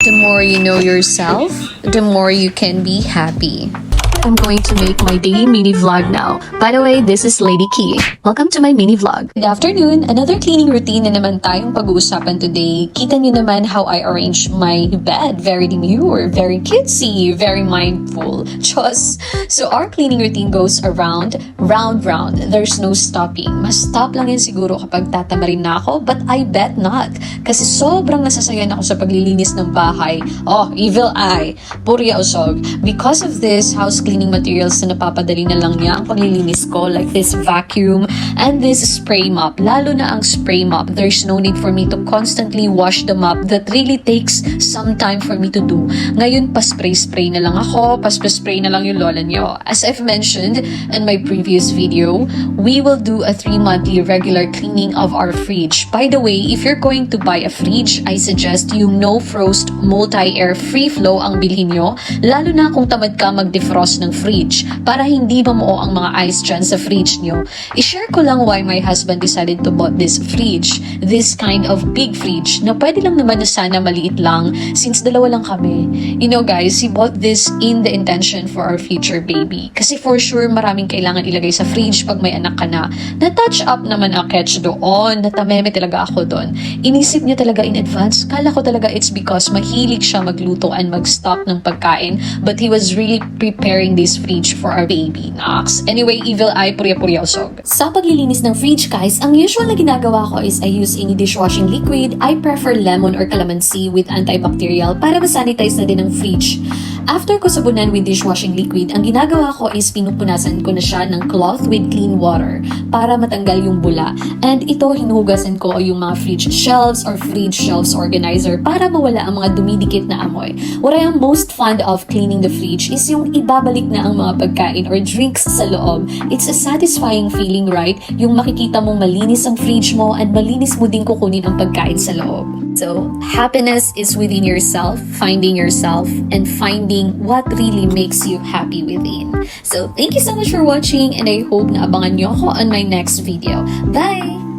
The more you know yourself, the more you can be happy. I'm going to make my daily mini vlog now. By the way, this is Lady Key. Welcome to my mini vlog. Good afternoon! Another cleaning routine na naman tayong pag-uusapan today. Kita niyo naman how I arrange my bed. Very demure, very cutesy, very mindful. Just so our cleaning routine goes around, round. There's no stopping. Mas stop lang yan siguro kapag tatamarin na ako, but I bet not. Kasi sobrang nasasayan ako sa paglilinis ng bahay. Oh, evil eye. Purya usog. Because of this, house cleaning materials na napapadali na lang niya ang paglilinis ko, like this vacuum and this spray mop. Lalo na ang spray mop. There's no need for me to constantly wash the mop. That really takes some time for me to do. Ngayon, pa-spray-spray na lang ako. Pa-spray na lang yung lola niyo. As I've mentioned in my previous video, we will do a 3-monthly regular cleaning of our fridge. By the way, if you're going to buy a fridge, I suggest yung no-frost multi-air free flow ang bilhin nyo. Lalo na kung tamad ka mag-defrost ng fridge para hindi mamuo ang mga ice dyan sa fridge nyo. I-share ko lang why my husband decided to bought this fridge. This kind of big fridge na pwede lang naman na sana maliit lang since dalawa lang kami. You know guys, he bought this in the intention for our future baby. Kasi for sure maraming kailangan ilagay sa fridge pag may anak ka na. Na-touch up naman ang catch doon. Natameme talaga ako doon. Inisip niya talaga in advance. Kala ko talaga it's because mahilig siya magluto and mag-stock ng pagkain. But he was really preparing this fridge for our baby, Nox. Anyway, evil eye, purya-purya usog. Sa paglilinis ng fridge guys, ang usual na ginagawa ko is I use any dishwashing liquid. I prefer lemon or calamansi with antibacterial para masanitize na din ang fridge. After ko sabunan with dishwashing liquid, ang ginagawa ko is pinupunasan ko na siya ng cloth with clean water para matanggal yung bula. And ito, hinuhugasan ko yung mga fridge shelves or fridge shelves organizer para mawala ang mga dumidikit na amoy. What I am most fond of cleaning the fridge is yung ibabalik na ang mga pagkain or drinks sa loob. It's a satisfying feeling, right? Yung makikita mong malinis ang fridge mo and malinis mo din kukunin ang pagkain sa loob. So, happiness is within yourself, and finding what really makes you happy within. So, thank you so much for watching and I hope na abangan nyo ako on my next video. Bye!